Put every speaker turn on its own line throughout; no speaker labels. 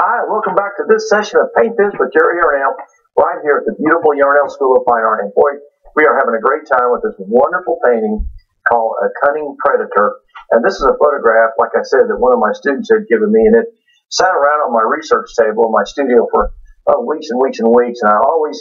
Hi, welcome back to this session of Paint This with Jerry Yarnell, right here at the beautiful Yarnell School of Fine Art. And boy, we are having a great time with this wonderful painting called a Cunning Predator. And this is a photograph, like I said, that one of my students had given me, and it sat around on my research table in my studio for weeks and weeks and weeks. And I always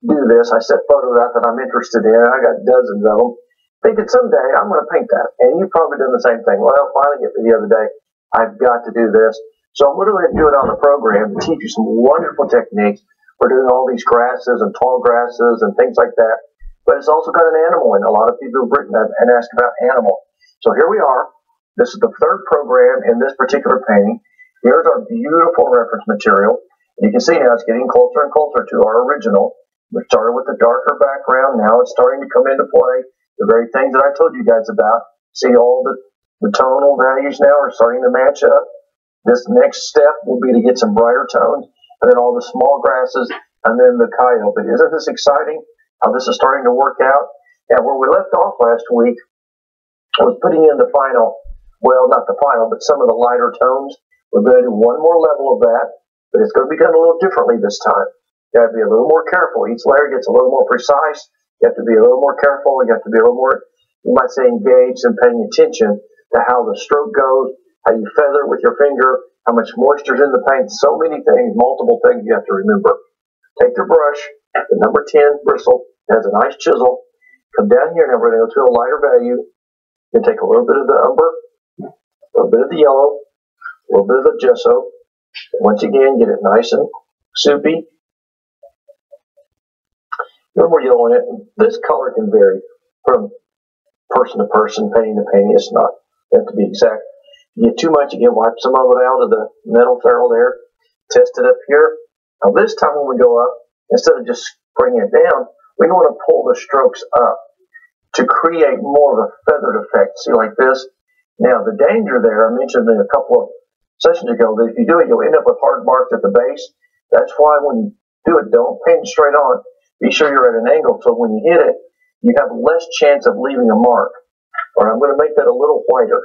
do this. I set photos out that I'm interested in. I got dozens of them, thinking someday I'm going to paint that. And you've probably done the same thing. Well, finally get to the other day. I've got to do this. So I'm going to do it on the program to teach you some wonderful techniques. We're doing all these grasses and tall grasses and things like that. But it's also got an animal in it. A lot of people have written and asked about animal. So here we are. This is the third program in this particular painting. Here's our beautiful reference material. You can see now it's getting closer and closer to our original. We started with the darker background. Now it's starting to come into play. The very things that I told you guys about. See, all the tonal values now are starting to match up. This next step will be to get some brighter tones, and then all the small grasses, and then the coyote. But isn't this exciting, how this is starting to work out? Now, where we left off last week, I was putting in the final, well, not the final, but some of the lighter tones. We're going to do one more level of that, but it's going to be done a little differently this time. You have to be a little more careful. Each layer gets a little more precise. You have to be a little more careful. You have to be a little more, you might say, engaged and paying attention to how the stroke goes, how you feather with your finger, how much moisture's in the paint. So many things, multiple things you have to remember. Take the brush, the number 10 bristle, it has a nice chisel. Come down here, now we're going to go to a lighter value. You take a little bit of the umber, a little bit of the yellow, a little bit of the gesso. Once again, get it nice and soupy. A little more yellow in it. This color can vary from person to person, painting to painting. It's not, you have to be exact. You get too much, you can wipe some of it out of the metal ferrule there. Test it up here. Now this time when we go up, instead of just bringing it down, we want to pull the strokes up to create more of a feathered effect. See, like this. Now the danger there, I mentioned in a couple of sessions ago, that if you do it, you'll end up with hard marks at the base. That's why when you do it, don't paint it straight on. Be sure you're at an angle so when you hit it, you have less chance of leaving a mark. Or I'm going to make that a little whiter.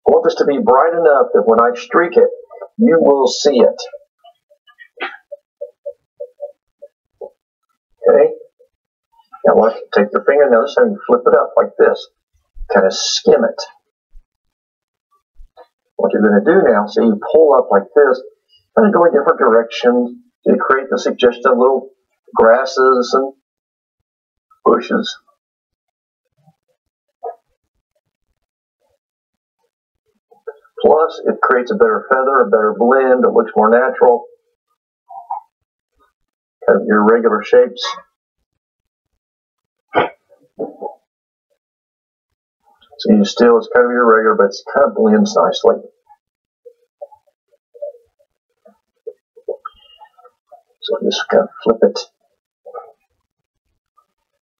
I want this to be bright enough that when I streak it, you will see it. Okay? Now, I want you to take your finger, now this time you flip it up like this. Kind of skim it. What you're going to do now, see, you pull up like this, kind of go in different directions to create the suggestion of little grasses and bushes. Plus, it creates a better feather, a better blend. It looks more natural. Kind of your regular shapes. So you still, it's kind of irregular, but it kind of blends nicely. So just kind of flip it.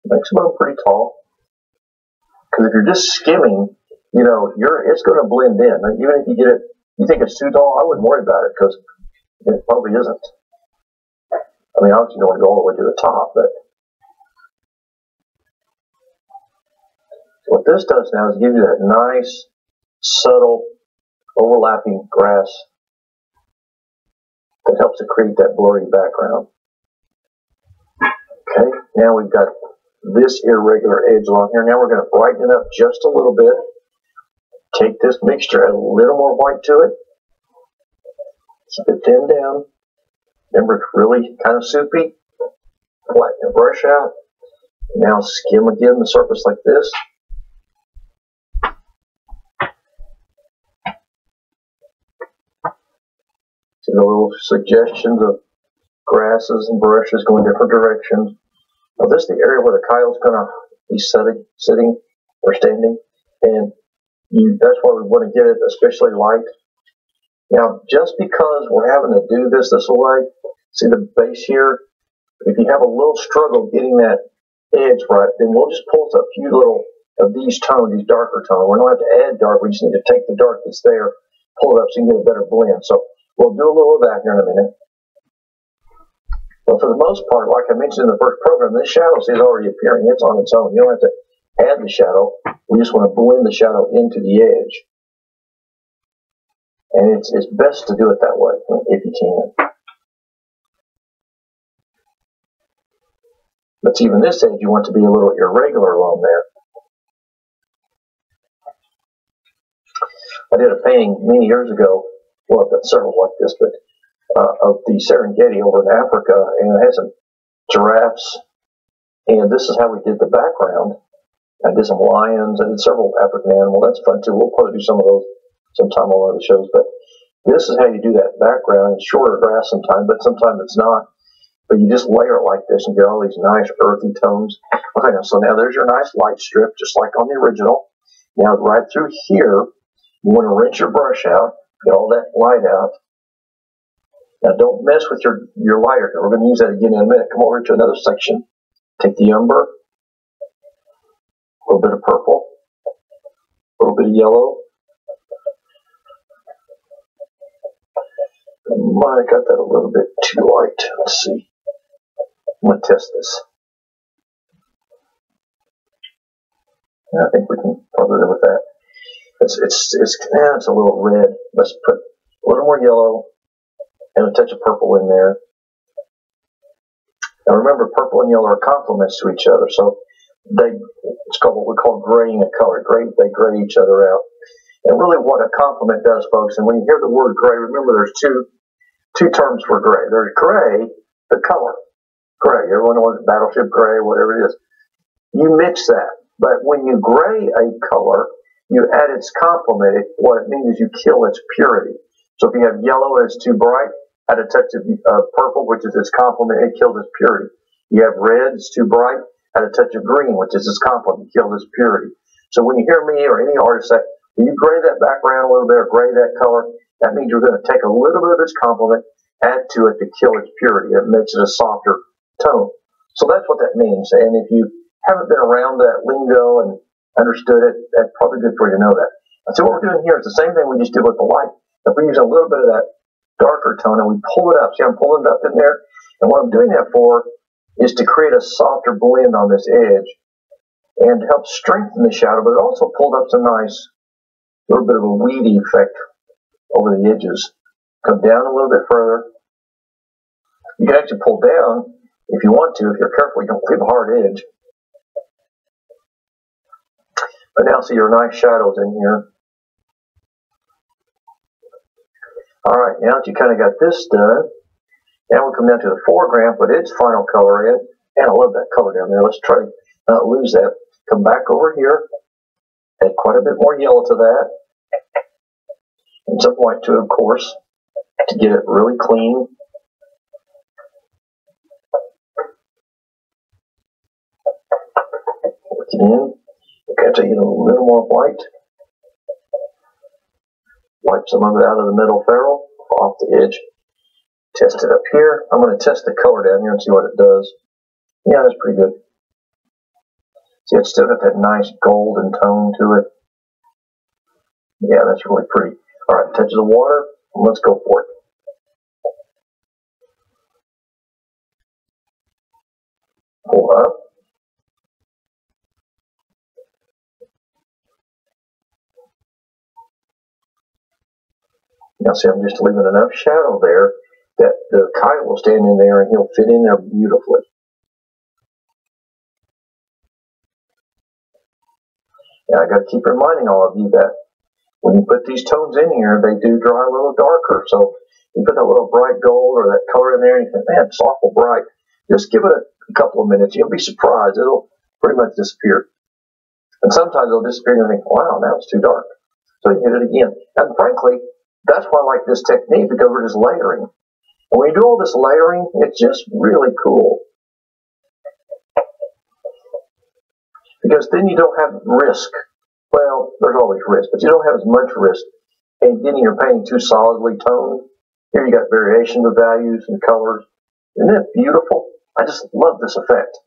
Makes them look pretty tall. Because if you're just skimming, you know, it's going to blend in. Like, even if you get it, you think it's too tall, I wouldn't worry about it because it probably isn't. I mean, obviously you don't want to go all the way to the top, but what this does now is give you that nice, subtle, overlapping grass that helps to create that blurry background. Okay, now we've got this irregular edge along here. Now we're going to brighten it up just a little bit. Take this mixture, add a little more white to it. Keep it thinned down. Remember, it's really kind of soupy. Flatten the brush out. Now skim again the surface like this. See the little suggestions of grasses and brushes going different directions. Now this is the area where the coyote's going to be sitting or standing. And that's why we want to get it especially light. Now, just because we're having to do this way, see the base here? If you have a little struggle getting that edge right, then we'll just pull a few little of these tones, these darker tones. We don't have to add dark, we just need to take the dark that's there, pull it up so you can get a better blend. So we'll do a little of that here in a minute. But for the most part, like I mentioned in the first program, this shadow is already appearing. It's on its own. You don't have to add the shadow. We just want to blend the shadow into the edge. And it's best to do it that way if you can. But even this edge, you want to be a little irregular along there. I did a painting many years ago, well, I've done several like this, but of the Serengeti over in Africa, and it had some giraffes, and this is how we did the background. I did some lions, I did several African animals. That's fun too. We'll probably do some of those sometime on one of the shows, but this is how you do that background. It's shorter grass sometimes, but sometimes it's not. But you just layer it like this and get all these nice earthy tones. Okay, so now there's your nice light strip, just like on the original. Now right through here, you want to rinse your brush out, get all that light out. Now don't mess with your lighter. We're going to use that again in a minute. Come over to another section. Take the umber, a little bit of purple, a little bit of yellow. I might have got that a little bit too light. Let's see. I'm going to test this. I think we can probably live with that. It's a little red. Let's put a little more yellow and a touch of purple in there. Now remember, purple and yellow are complements to each other, so it's called what we call graying a color. They gray each other out. And really what a complement does, folks, and when you hear the word gray, remember there's two terms for gray. There's gray, the color. Gray. Everyone knows battleship gray, whatever it is. You mix that. But when you gray a color, you add its complement. What it means is you kill its purity. So if you have yellow and it's too bright, add a touch of purple, which is its complement, it kills its purity. You have red, it's too bright, add a touch of green, which is its complement, kills its purity. So when you hear me or any artist say, when you gray that background a little bit or gray that color, that means you're going to take a little bit of its complement, add to it to kill its purity. It makes it a softer tone. So that's what that means. And if you haven't been around that lingo and understood it, that's probably good for you to know that. And so what we're doing here is the same thing we just did with the light. If we use a little bit of that darker tone and we pull it up, see I'm pulling it up in there? And what I'm doing that for is to create a softer blend on this edge and help strengthen the shadow, but it also pulled up some nice little bit of a weedy effect over the edges. Come down a little bit further. You can actually pull down if you want to. If you're careful, you don't leave a hard edge. But now see your nice shadows in here. Alright, now that you kind of got this done, now we come down to the foreground, but its final color in. And I love that color down there. Let's try to not lose that. Come back over here. Add quite a bit more yellow to that. And some white too, of course, to get it really clean. Work it in. Okay, so you get a little more white. Wipe some of it out of the middle ferrule, off the edge. Test it up here. I'm going to test the color down here and see what it does. Yeah, that's pretty good. See, it's still got that nice golden tone to it. Yeah, that's really pretty. All right, touch of the water. Let's go for it. Pull up. Now see, I'm just leaving enough shadow there that the kite will stand in there and he'll fit in there beautifully. Now I got to keep reminding all of you that when you put these tones in here, they do dry a little darker. So you put that little bright gold or that color in there and you think, man, it's awful bright. Just give it a couple of minutes. You'll be surprised. It'll pretty much disappear. And sometimes it'll disappear and you think, wow, now it's too dark. So you hit it again. And frankly, that's why I like this technique, because we're just layering. And when you do all this layering, it's just really cool. Because then you don't have risk. Well, there's always risk, but you don't have as much risk in getting your painting too solidly toned. Here you got variation of values and colors. Isn't that beautiful? I just love this effect.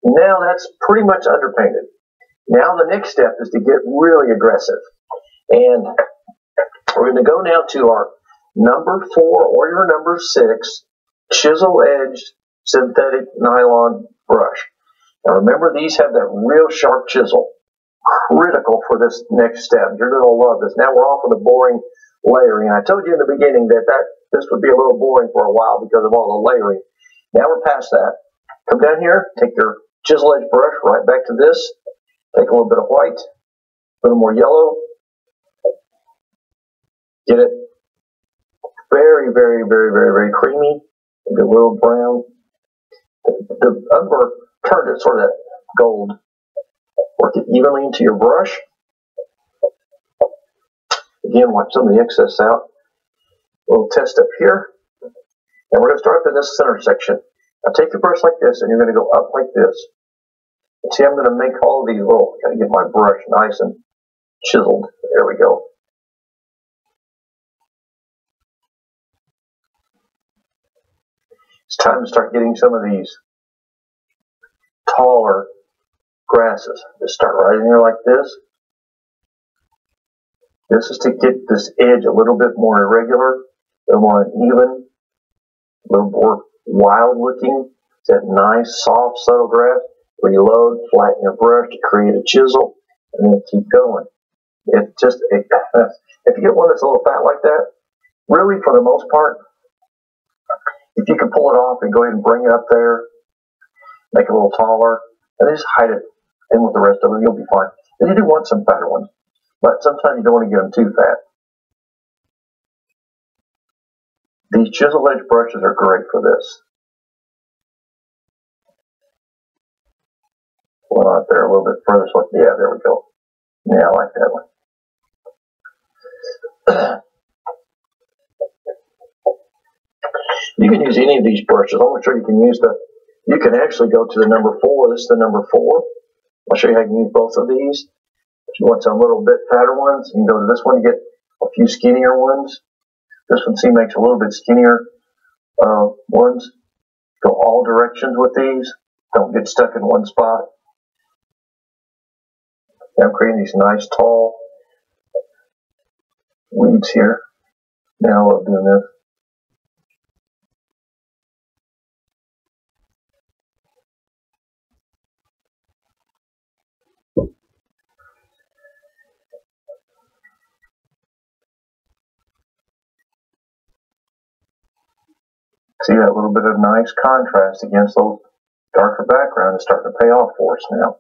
Now that's pretty much underpainted. Now the next step is to get really aggressive. And we're going to go now to our number 4 or your number 6 chisel-edged synthetic nylon brush. Now remember, these have that real sharp chisel. critical for this next step. You're going to love this. Now we're off of the boring layering. I told you in the beginning that this would be a little boring for a while because of all the layering. Now we're past that. Come down here, take your chisel edge brush right back to this. Take a little bit of white, a little more yellow. Get it very, very, very, very, very creamy. Get a little brown. The umber turned it sort of that gold. Work it evenly into your brush. Again, wipe some of the excess out. A little test up here. And we're going to start up in this center section. Now take your brush like this, and you're going to go up like this. And see, I'm going to make all of these little, got to get my brush nice and chiseled. There we go. It's time to start getting some of these taller grasses. Just start right in here like this. This is to get this edge a little bit more irregular, a little more uneven, a little more wild looking. It's that nice, soft, subtle grass. Reload, flatten your brush to create a chisel, and then keep going. If you get one that's a little fat like that, really for the most part, if you can pull it off and go ahead and bring it up there, make it a little taller, and then just hide it in with the rest of them, you'll be fine. And you do want some fatter ones, but sometimes you don't want to get them too fat. These chisel edge brushes are great for this. One out there a little bit further. So yeah, there we go. Yeah, I like that one. You can use any of these brushes. I'm sure you can use you can actually go to the number 4. This is the number 4. I'll show you how you can use both of these. If you want some little bit fatter ones, you can go to this one to get a few skinnier ones. This one, see, makes a little bit skinnier ones. Go all directions with these. Don't get stuck in one spot. I'm creating these nice tall weeds here. Now I love doing this. See that little bit of nice contrast against those darker background is starting to pay off for us now.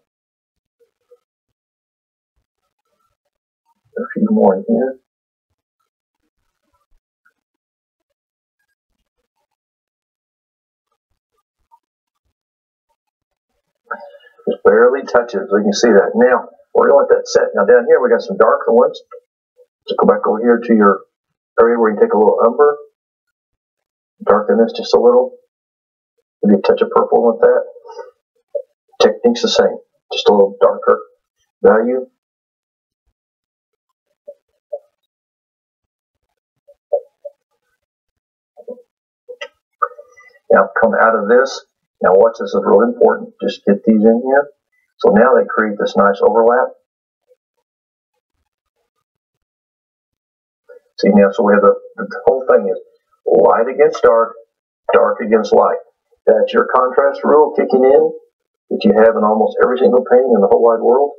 A few more in here. Just barely touches, so you can see that. Now, we're going to let that set. Now down here we got some darker ones. So go back over here to your area where you take a little umber. Darken this just a little. Maybe a touch of purple with that. Technique's the same, just a little darker value. Now come out of this. Now watch, this is really important. Just get these in here. So now they create this nice overlap. See now, so we have the whole thing is light against dark, dark against light. That's your contrast rule kicking in that you have in almost every single painting in the whole wide world.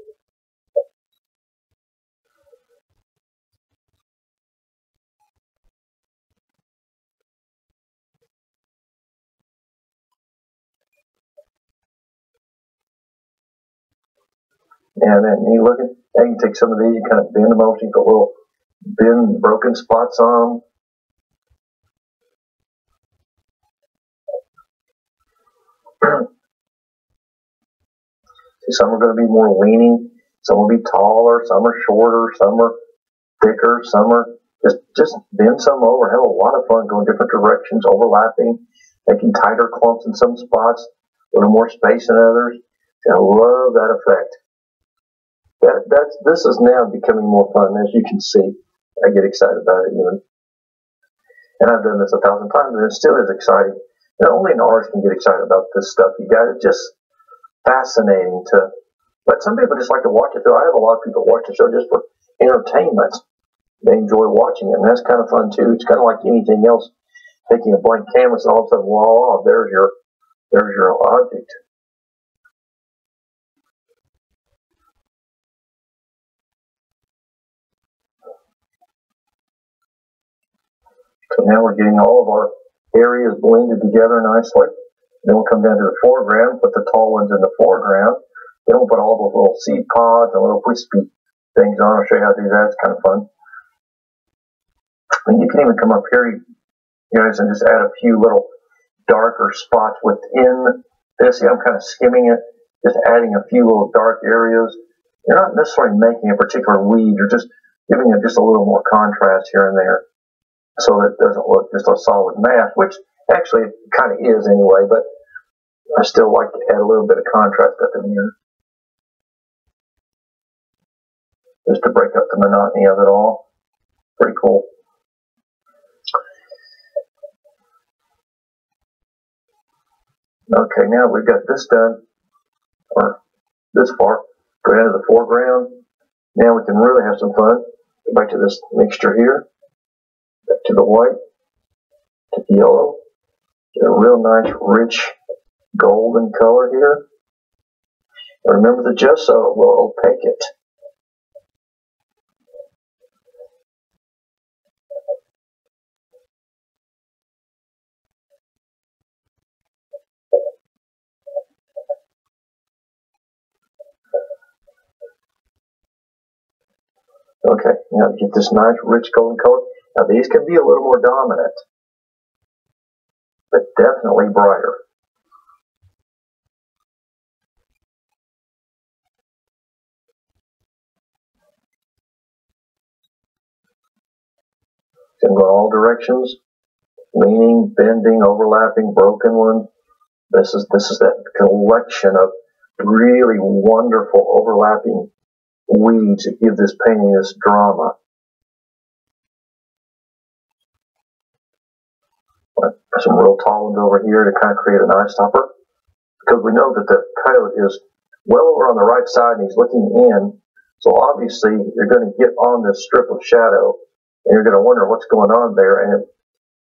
And then you look at, now you can take some of these, you kind of bend them over, you get little bend broken spots on them. See, some are going to be more leaning, some will be taller, some are shorter, some are thicker, some are just bend some over. Have a lot of fun going different directions, overlapping, making tighter clumps in some spots, a little more space in others. See, I love that effect. This is now becoming more fun, as you can see. I get excited about it even. And I've done this 1,000 times, and it still is exciting. Not only an artist can get excited about this stuff, you guys, it's just fascinating to. But some people just like to watch it through. I have a lot of people watch the show just for entertainment. They enjoy watching it, and that's kind of fun too. It's kind of like anything else, taking a blank canvas and all of a sudden, voila, there's your object. So now we're getting all of our areas blended together nicely. Then we'll come down to the foreground, put the tall ones in the foreground. Then we'll put all those little seed pods and little wispy things on. I'll show you how to do that. It's kind of fun. And you can even come up here, you guys, and just add a few little darker spots within this. See, I'm kind of skimming it, just adding a few little dark areas. You're not necessarily making a particular weed. You're just giving it just a little more contrast here and there, so that it doesn't look just a solid mass, which actually it kind of is anyway, but I still like to add a little bit of contrast up in here, just to break up the monotony of it all. Pretty cool. Okay, now we've got this done, or this far. Go down to the foreground. Now we can really have some fun. Go back to this mixture here, back to the white, to the yellow. Get a real nice, rich golden color here. And remember, the gesso will opaque it. Okay, now to get this nice, rich golden color. Now these can be a little more dominant, but definitely brighter. Can go in all directions, leaning, bending, overlapping, broken ones. This is that collection of really wonderful overlapping weeds that give this painting this drama. Some real tall ones over here to kind of create an eye stopper, because we know that the coyote is well over on the right side and he's looking in, so obviously you're going to get on this strip of shadow and you're going to wonder what's going on there, and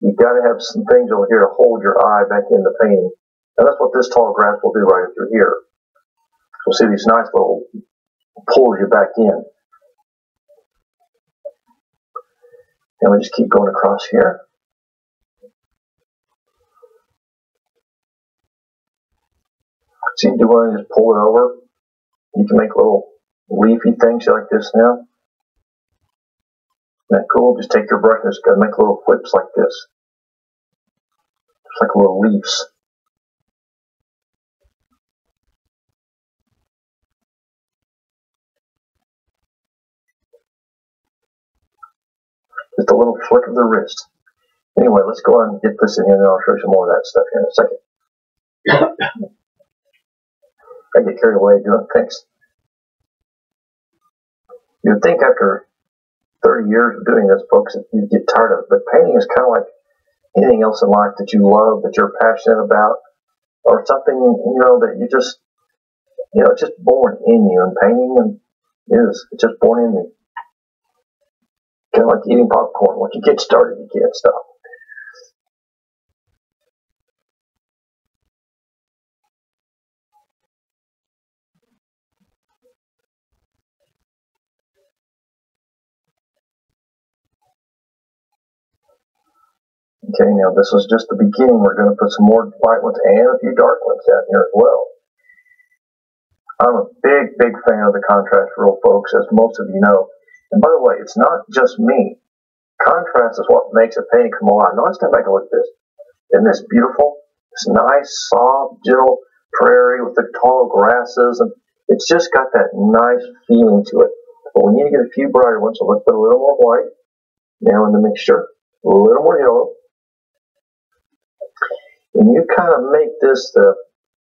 you've got to have some things over here to hold your eye back in the painting, and that's what this tall grass will do right through here. We'll see these nice little pulls you back in. And we just keep going across here. So you do want to just pull it over. You can make little leafy things like this now. Isn't that cool? Just take your brush and just make little flips like this. Just like little leaves. Just a little flick of the wrist. Anyway, let's go on and get this in here, and I'll show you some more of that stuff here in a second. I get carried away doing things. You'd think after 30 years of doing this, folks, that you'd get tired of it. But painting is kind of like anything else in life that you love, that you're passionate about, or something, that you just, it's just born in you. And painting it's just born in me. Kind of like eating popcorn. Once you get started, you can't stop. Okay, now this is just the beginning. We're going to put some more light ones and a few dark ones down here as well. I'm a big, big fan of the contrast rule, folks, as most of you know. And by the way, it's not just me. Contrast is what makes a painting come alive. Now let's take a look at this. Isn't this beautiful? This nice, soft, gentle prairie with the tall grasses, and it's just got that nice feeling to it. But we need to get a few brighter ones, so let's put a little more white now in the mixture, a little more yellow. And you kind of make this the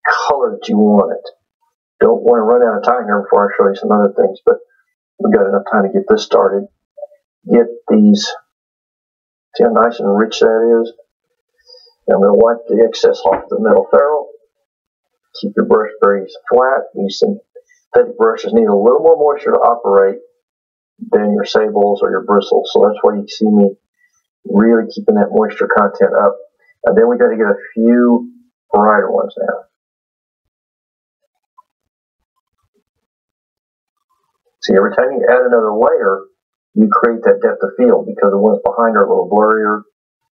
color that you want it. Don't want to run out of time here before I show you some other things, but we've got enough time to get this started. Get these, see how nice and rich that is? Now I'm going to wipe the excess off the metal ferrule. Keep your brush very flat. These synthetic brushes need a little more moisture to operate than your sables or your bristles, so that's why you see me really keeping that moisture content up. And then we got to get a few brighter ones now. See, every time you add another layer, you create that depth of field, because the ones behind are a little blurrier.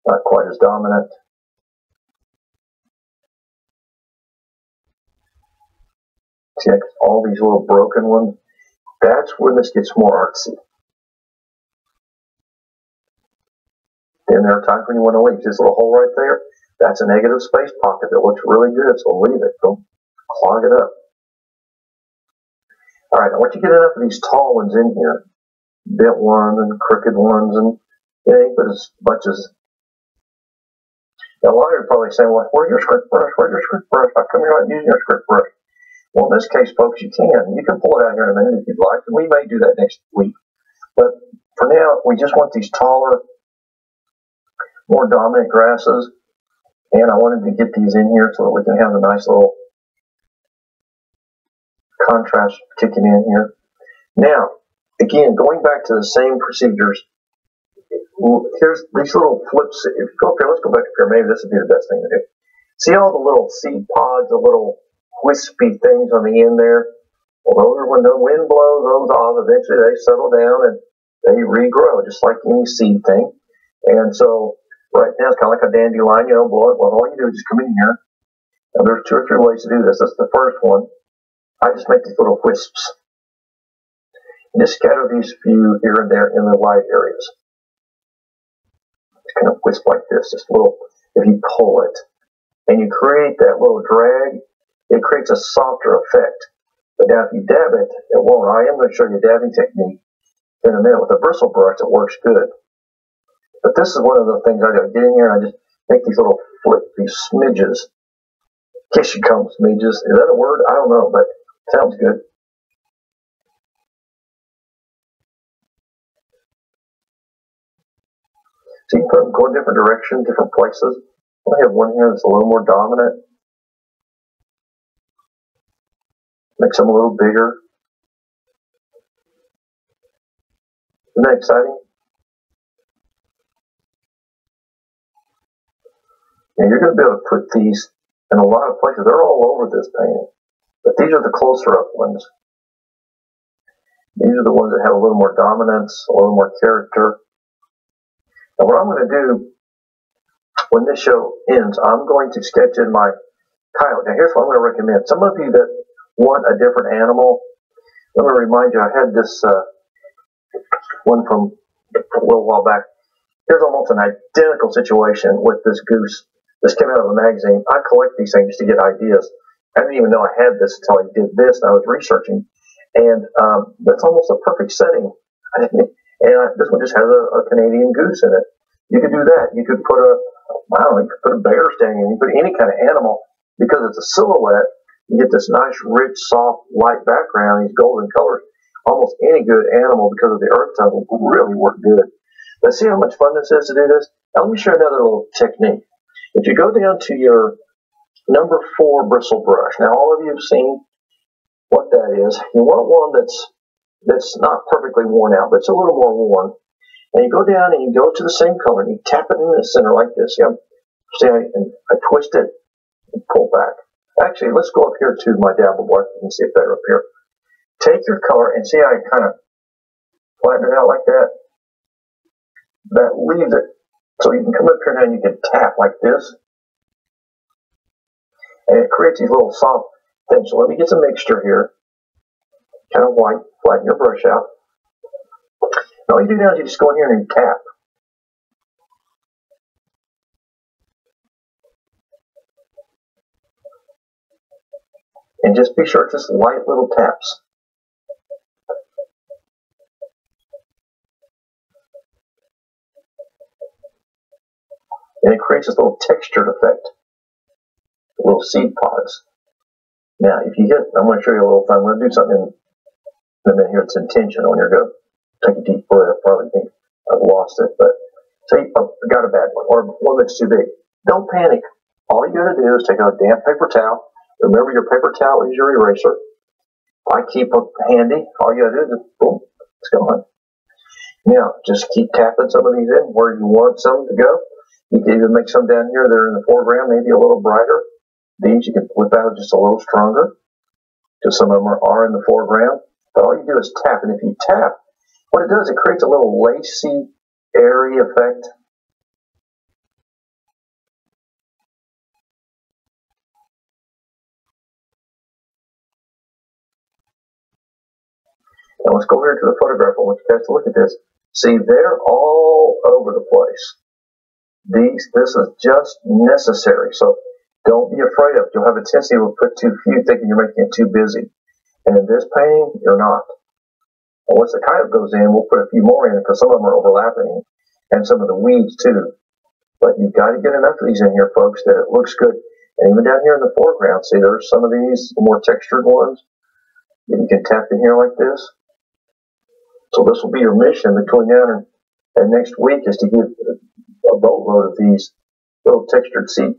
Not quite as dominant. See, all these little broken ones. That's where this gets more artsy. Then there are times when you want to leave. This little hole right there, that's a negative space pocket that looks really good, so leave it. Don't clog it up. All right, I want you to get enough of these tall ones in here. Bent ones and crooked ones, and it ain't but as much as. Now, a lot of you are probably saying, well, where's your script brush? Where's your script brush? How come you're not using your script brush? Well, in this case, folks, you can. You can pull it out here in a minute if you'd like, and we may do that next week. But for now, we just want these taller, more dominant grasses, and I wanted to get these in here so that we can have a nice little contrast kicking in here. Now, again, going back to the same procedures, here's these little flips. If you go up here, let's go back up here. Maybe this would be the best thing to do. See all the little seed pods, the little wispy things on the end there? Well, those are when the wind blows those off. Eventually, they settle down and they regrow, just like any seed thing. And so, right now, it's kind of like a dandelion. You know, blow it. Well, all you do is just come in here. Now, there's 2 or 3 ways to do this. That's the first one. I just make these little wisps. And just scatter these few here and there in the light areas. Just kind of wisp like this. Just a little, if you pull it and you create that little drag, it creates a softer effect. But now if you dab it, it won't. I am going to show you a dabbing technique in a minute with a bristle brush that works good. But this is one of the things I do. I get in here and I just make these little these smidges. Kiss you come smidges. Is that a word? I don't know, but it sounds good. So you can put them go in different directions, different places. I have one here that's a little more dominant. Make some a little bigger. Isn't that exciting? And you're going to be able to put these in a lot of places. They're all over this painting. But these are the closer up ones. These are the ones that have a little more dominance, a little more character. And what I'm going to do when this show ends, I'm going to sketch in my coyote. Now here's what I'm going to recommend. Some of you that want a different animal, let me remind you, I had this one from a little while back. Here's almost an identical situation with this goose. This came out of a magazine. I collect these things just to get ideas. I didn't even know I had this until I did this, and I was researching. And that's almost a perfect setting. And this one just has a Canadian goose in it. You could do that. You could put you could put a bear standing in. You could put any kind of animal. Because it's a silhouette, you get this nice, rich, soft, light background, these golden colors. Almost any good animal, because of the earth tone, will really work good. Let's see how much fun this is to do this. Now, let me show you another little technique. If you go down to your number 4 bristle brush, now all of you have seen what that is. You want one that's not perfectly worn out, but it's a little more worn. And you go down and you go to the same color and you tap it in the center like this. Yeah. See, I twist it and pull back. Actually, let's go up here to my dabble brush and see it better up here. Take your color and see how I kind of flatten it out like that. That leaves it so you can come up here now and you can tap like this. And it creates these little soft things. So let me get some mixture here. Kind of white. Flatten your brush out. And all you do now is you just go in here and you tap. And just be sure it's just light little taps. And it creates this little textured effect. Little seed pods. Now, if you hit, I'm going to show you a little thing. I'm going to do something in a minute here. It's intentional. You're going to take a deep breath. I probably think I've lost it. But say, oh, I got a bad one, or one that's too big. Don't panic. All you got to do is take a damp paper towel. Remember, your paper towel is your eraser. I keep it handy. All you got to do is just, boom, it's gone. Now, just keep tapping some of these in where you want some to go. You can even make some down here that are in the foreground, maybe a little brighter. These you can whip out just a little stronger, because some of them are in the foreground. But all you do is tap, and if you tap, what it does, it creates a little lacy, airy effect. Now let's go here to the photograph. I want you guys to look at this. See, they're all over the place. This is just necessary. So don't be afraid of it. You'll have a tendency to put too few, thinking you're making it too busy. And in this painting, you're not. And once the coyote goes in, we'll put a few more in because some of them are overlapping, and some of the weeds too. But you've got to get enough of these in here, folks, that it looks good. And even down here in the foreground, see, there's some of these, the more textured ones that you can tap in here like this. So this will be your mission between now and next week, is to get a boatload of these little textured seed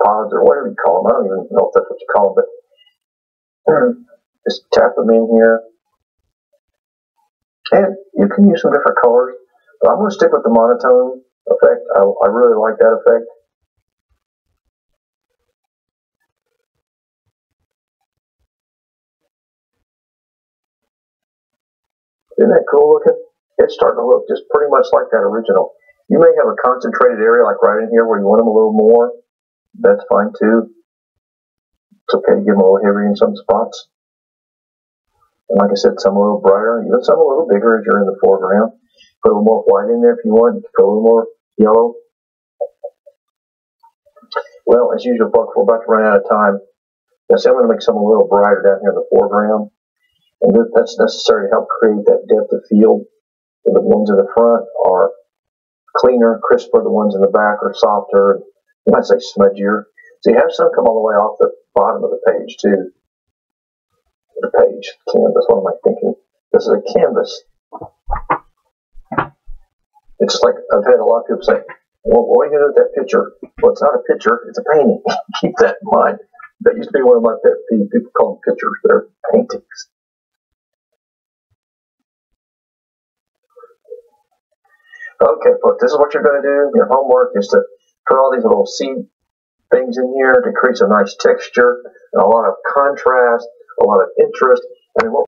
pods or whatever you call them. I don't even know if that's what you call them, but just tap them in here. And you can use some different colors, but I'm going to stick with the monotone effect. I really like that effect. Isn't that cool looking? It's starting to look just pretty much like that original. You may have a concentrated area like right in here where you want them a little more. That's fine too. It's okay to give them a little heavier in some spots. And like I said, some a little brighter, even some a little bigger as you're in the foreground. Put a little more white in there if you want. Put a little more yellow. Well, as usual, folks, we're about to run out of time. I'm going to make some a little brighter down here in the foreground. And that's necessary to help create that depth of field. And the ones in the front are cleaner, crisper. The ones in the back are softer. You might say smudgier. So you have some come all the way off the bottom of the page, too. The page, canvas, what am I thinking? This is a canvas. It's like, I've had a lot of people say, well, what are you going to do with that picture? Well, it's not a picture, it's a painting. Keep that in mind. That used to be one of my pet peeves. People call them pictures, they're paintings. Okay, folks, this is what you're going to do. Your homework is to put all these little seed things in here to create some nice texture, and a lot of contrast, a lot of interest. And then what